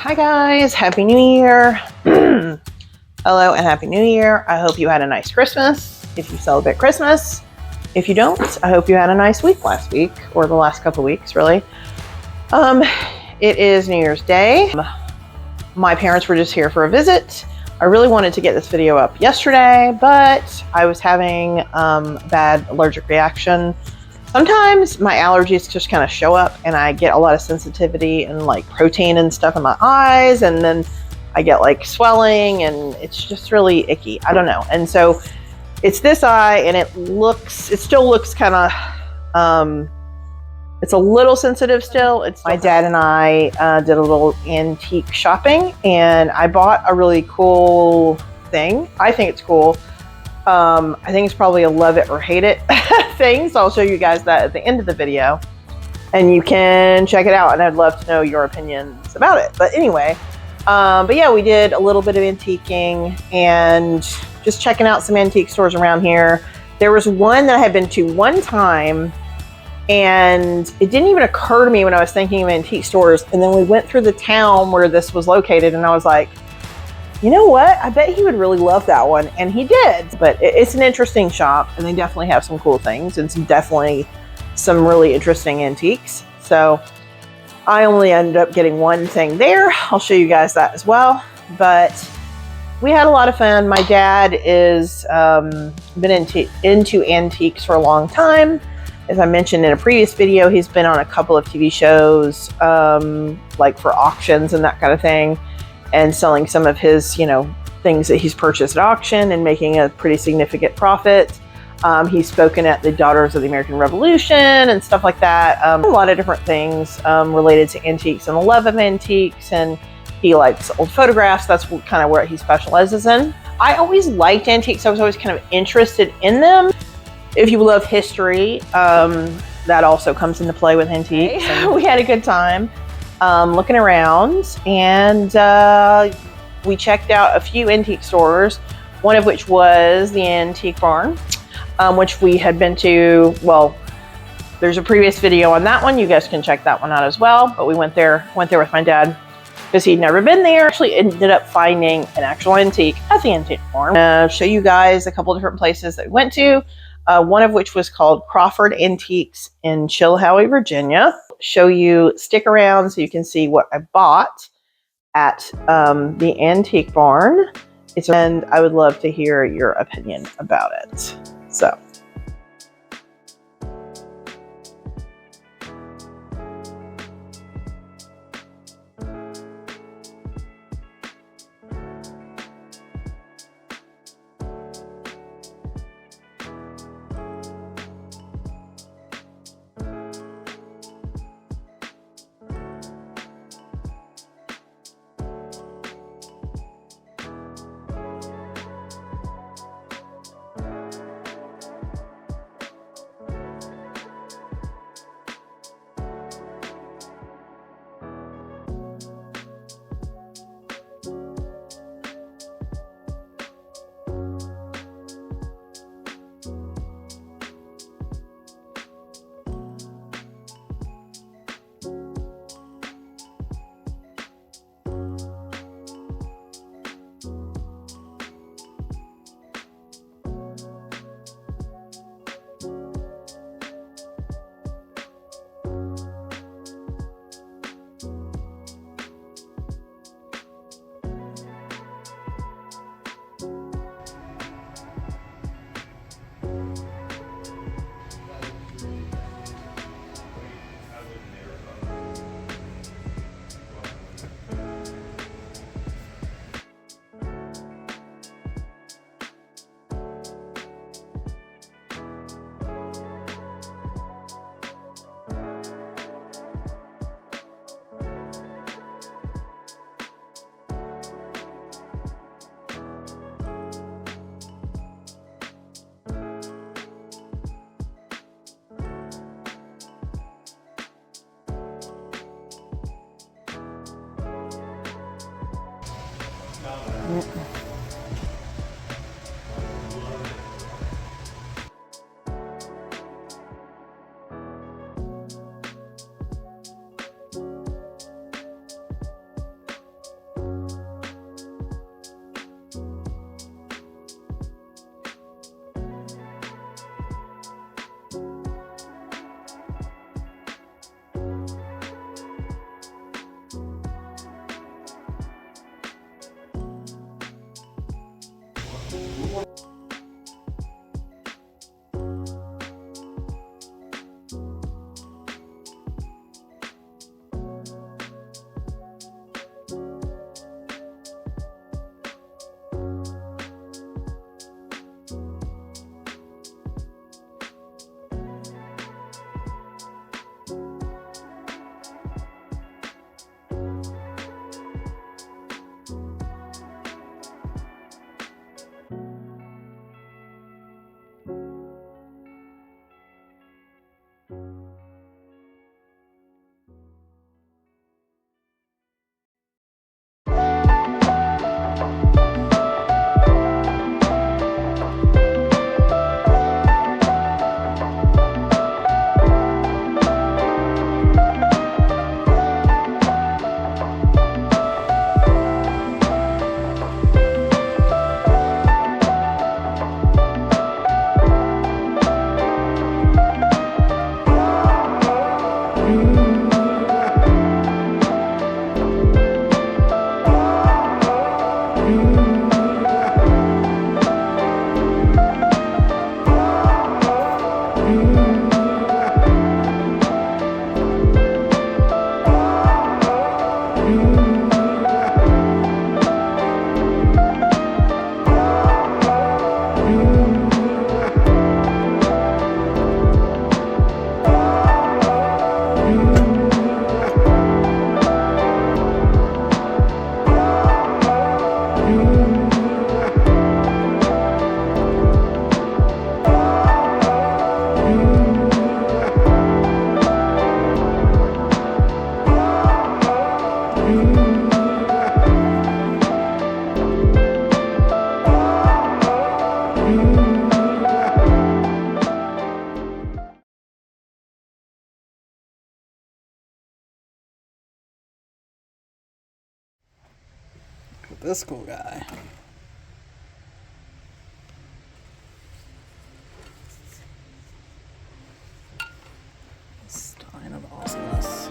Hi guys, Happy New Year. Hello and Happy New Year. I hope you had a nice Christmas, if you celebrate Christmas. If you don't, I hope you had a nice week last week, or the last couple weeks, really. It is New Year's Day. My parents were just here for a visit. I really wanted to get this video up yesterday, but I was having a bad allergic reaction. Sometimes my allergies just kind of show up and I get a lot of sensitivity and like protein and stuff in my eyes, and then I get like swelling and it's just really icky. I don't know. And so it's this eye, and it still looks kind of, it's a little sensitive still. My dad and I did a little antique shopping, and I bought a really cool thing. I think it's cool. I think it's probably a love it or hate it thing. So I'll show you guys that at the end of the video and you can check it out. And I'd love to know your opinions about it. But anyway, but yeah, we did a little bit of antiquing and just checking out some antique stores around here. There was one that I had been to one time, and it didn't even occur to me when I was thinking of antique stores. And then we went through the town where this was located, and I was like, you know what? I bet he would really love that one. And he did. But it's an interesting shop, and they definitely have some cool things and some really interesting antiques. So I only ended up getting one thing there. I'll show you guys that as well. But we had a lot of fun. My dad is been into antiques for a long time. As I mentioned in a previous video, he's been on a couple of TV shows, like for auctions and that kind of thing, and selling some of his, things that he's purchased at auction and making a pretty significant profit. He's spoken at the Daughters of the American Revolution and stuff like that. A lot of different things related to antiques and the love of antiques, and he likes old photographs. That's kind of what he specializes in. I always liked antiques. I was always kind of interested in them. If you love history, that also comes into play with antiques. And we had a good time looking around, and we checked out a few antique stores, one of which was the Antique Barn, which we had been to. Well, there's a previous video on that one. You guys can check that one out as well. But we went there with my dad because he'd never been there. Actually ended up finding an actual antique at the Antique Barn. I'll show you guys a couple different places that we went to. One of which was called Crawford Antiques in Chilhowie, Virginia. Show you, stick around so you can see what I bought at the Antique Barn. And I would love to hear your opinion about it. So. this cool guy. Stein of Awesomeness.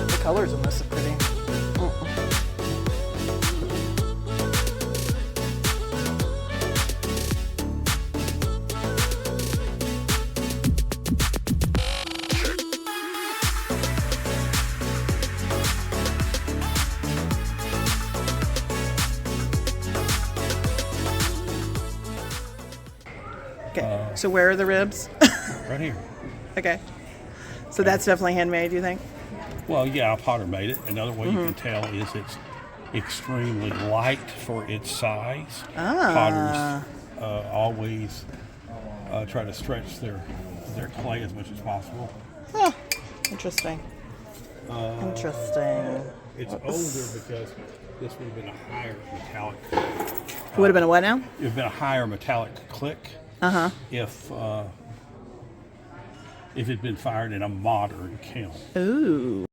The colors in this are pretty. Okay, so where are the ribs? Right here. Okay. So that's definitely handmade, you think? Well, yeah, Potter made it. Another way you can tell is it's extremely light for its size. Potters always try to stretch their clay as much as possible. Huh. Interesting. Interesting. It's older because this would have been a higher metallic. It would have been a what now? It would have been a higher metallic click if it had been fired in a modern kiln. Ooh.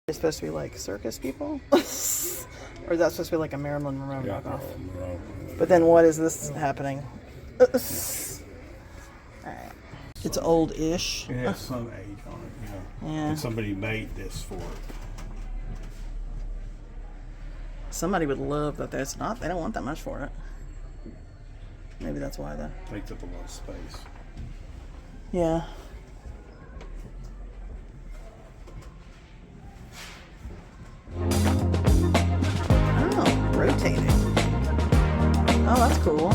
They're supposed to be like circus people? Or is that supposed to be like a Marilyn Monroe knockoff? But then what is this happening? Alright. It's old-ish. It has some age on it, Yeah. And somebody made this for it. Somebody would love that that's not. They don't want that much for it. Maybe that's why though. Takes up a lot of space. Yeah. Oh, rotating. Oh, that's cool.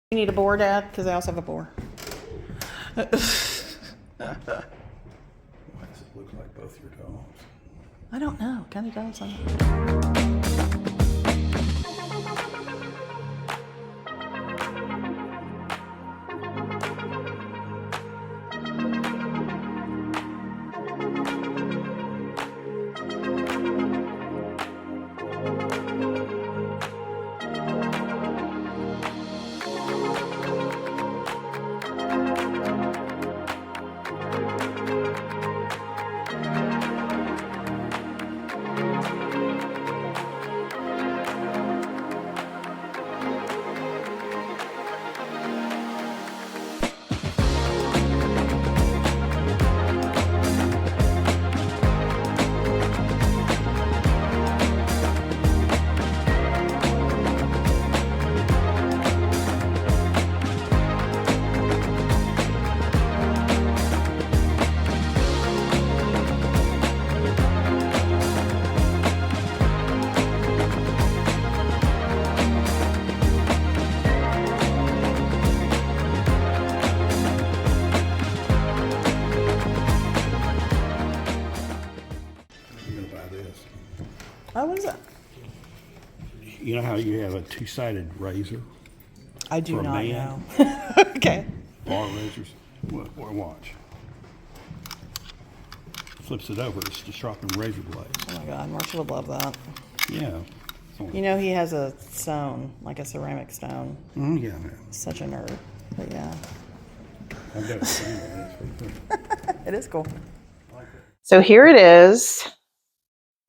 You need a boar, Dad? Because I also have a boar. Why does it look like both your dogs? I don't know. Kind of does. Huh? Oh, what is that? You know how you have a two-sided razor? I do For a not man? know. Okay. Bar razors? Watch. Flips it over, it's just dropping razor blades. Oh my God, Marshall would love that. Yeah. You know, he has a stone, like a ceramic stone. Yeah, man. Such a nerd. But yeah, I've got a thing on it. It's pretty cool. it is cool. So here it is.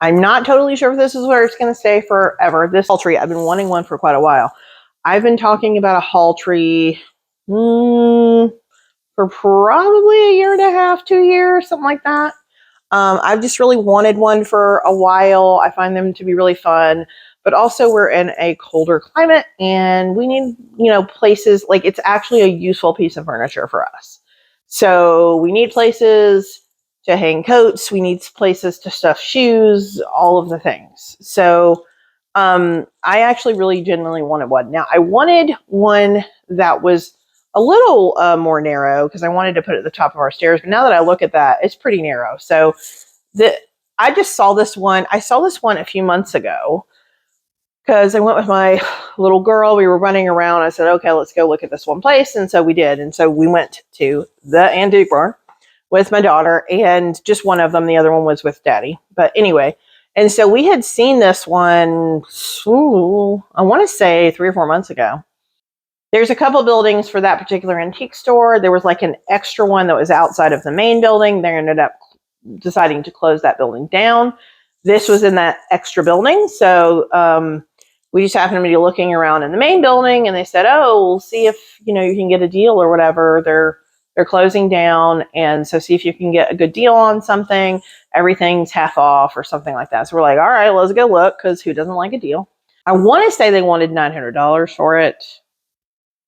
I'm not totally sure if this is where it's going to stay forever. This hall tree, I've been wanting one for quite a while. I've been talking about a hall tree for probably a year and a half, 2 years, something like that. I've just really wanted one for a while. I find them to be really fun, but also we're in a colder climate and we need, places like it's actually a useful piece of furniture for us. So we need places to hang coats. We need places to stuff shoes, all of the things. So I actually really genuinely wanted one. Now I wanted one that was a little more narrow because I wanted to put it at the top of our stairs. But now that I look at that, it's pretty narrow. So I just saw this one. I saw this one a few months ago because I went with my little girl. We were running around. I said, okay, let's go look at this one place. And so we did. And so we went to the Antique Barn with my daughter and just one of them. The other one was with Daddy. But anyway, and so we had seen this one, I want to say 3 or 4 months ago. There's a couple buildings for that particular antique store. There was like an extra one that was outside of the main building. They ended up deciding to close that building down. This was in that extra building. So we just happened to be looking around in the main building and they said, oh, we'll see if, you can get a deal or whatever. They're closing down. And so see if you can get a good deal on something. Everything's half off or something like that. So we're like, all right, let's go look because who doesn't like a deal? I want to say they wanted $900 for it.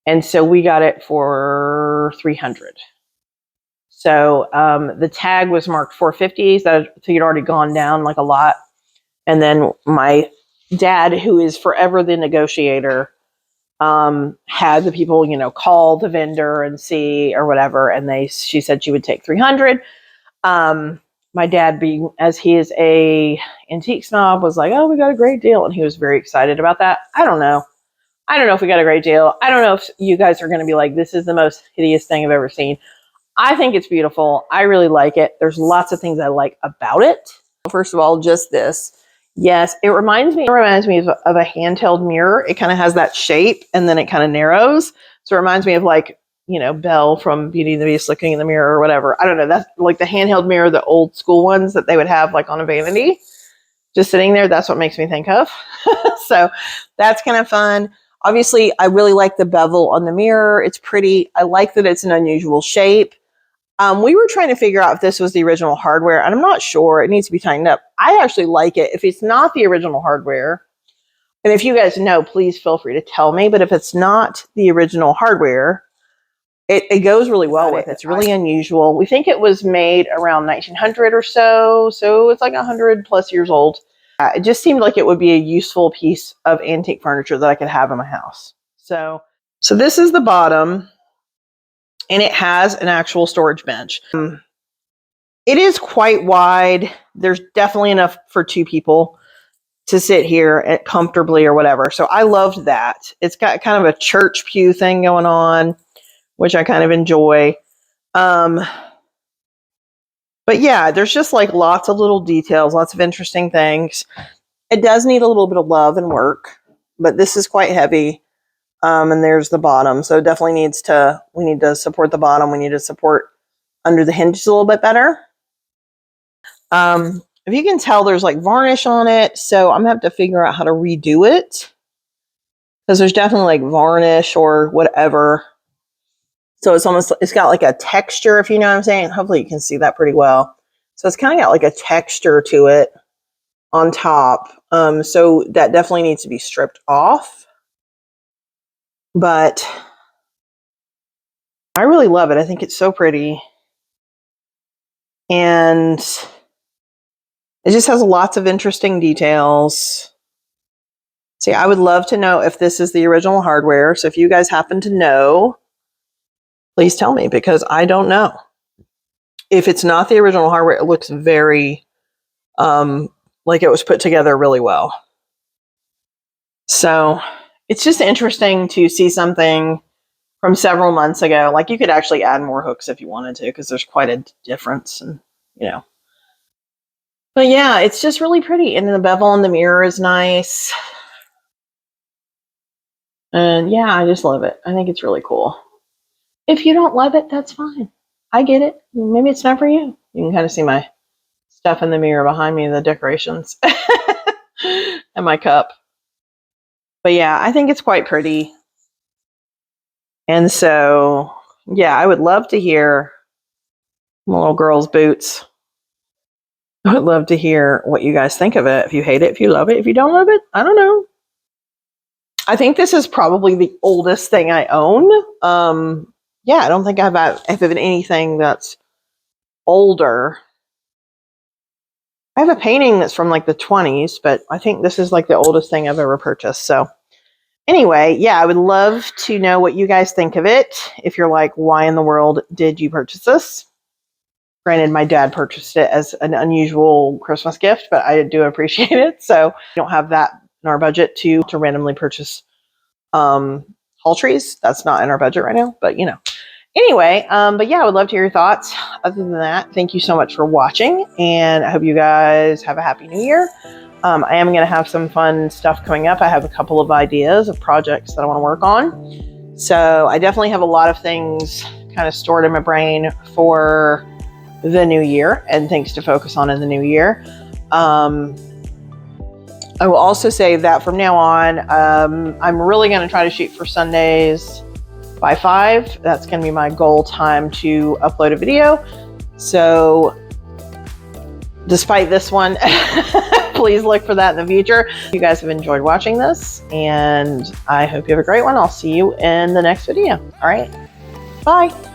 And so we got it for $300. So the tag was marked $450. So you'd already gone down like a lot. And then my dad, who is forever the negotiator, had the people, call the vendor and see or whatever. And she said she would take $300. My dad, being as he is a antique snob, was like, oh, we got a great deal. And he was very excited about that. I don't know if we got a great deal. I don't know if you guys are going to be like, this is the most hideous thing I've ever seen. I think it's beautiful. I really like it. There's lots of things I like about it. First of all, just this. Yes, it reminds me of a handheld mirror. It kind of has that shape and then it kind of narrows. So it reminds me of like, you know, Belle from Beauty and the Beast looking in the mirror or whatever. I don't know. That's like the handheld mirror, the old school ones that they would have like on a vanity. Just sitting there, that's what makes me think of. So that's kind of fun. Obviously, I really like the bevel on the mirror. It's pretty. I like that it's an unusual shape. We were trying to figure out if this was the original hardware, and I'm not sure. It needs to be tightened up. I actually like it. If it's not the original hardware, and if you guys know, please feel free to tell me. But if it's not the original hardware, it goes really well with it. It's really unusual. We think it was made around 1900 or so. So it's like 100 plus years old. It just seemed like it would be a useful piece of antique furniture that I could have in my house. So this is the bottom. And it has an actual storage bench. It is quite wide. There's definitely enough for 2 people to sit here comfortably or whatever. So I loved that. It's got kind of a church pew thing going on, which I kind of enjoy. But yeah, there's just like lots of little details, lots of interesting things. It does need a little bit of love and work, but this is quite heavy. And there's the bottom. So it definitely we need to support the bottom. We need to support under the hinges a little bit better. If you can tell, there's like varnish on it. So I'm gonna have to figure out how to redo it. Because there's definitely like varnish or whatever. So it's got like a texture, if you know what I'm saying. Hopefully you can see that pretty well. So it's kind of got like a texture to it on top. So that definitely needs to be stripped off. But I really love it. I think it's so pretty. And it just has lots of interesting details. See, I would love to know if this is the original hardware. So if you guys happen to know, please tell me, because I don't know. If it's not the original hardware, it looks very like it was put together really well. So it's just interesting to see something from several months ago. Like you could actually add more hooks if you wanted to, because there's quite a difference, and you know. But yeah, it's just really pretty. And then the bevel on the mirror is nice. And yeah, I just love it. I think it's really cool. If you don't love it, that's fine. I get it. Maybe it's not for you. You can kind of see my stuff in the mirror behind me, the decorations, and my cup. But yeah, I think it's quite pretty. And so, yeah, I would love to hear my little girl's boots. I would love to hear what you guys think of it. If you hate it, if you love it, if you don't love it, I don't know. I think this is probably the oldest thing I own. Yeah, I don't think I have anything that's older. I have a painting that's from like the 20s, but I think this is like the oldest thing I've ever purchased. So anyway, yeah, I would love to know what you guys think of it. If you're like, why in the world did you purchase this? Granted, my dad purchased it as an unusual Christmas gift, but I do appreciate it. So we don't have that in our budget to randomly purchase haul trees. That's not in our budget right now, but you know. Anyway, but yeah, I would love to hear your thoughts. Other than that, thank you so much for watching, and I hope you guys have a happy new year. I am going to have some fun stuff coming up. I have a couple of ideas of projects that I want to work on. So I definitely have a lot of things kind of stored in my brain for the new year and things to focus on in the new year. I will also say that from now on, I'm really going to try to shoot for Sundays by 5. That's going to be my goal time to upload a video. So despite this one, please look for that in the future. You guys have enjoyed watching this, and I hope you have a great one. I'll see you in the next video. All right. Bye.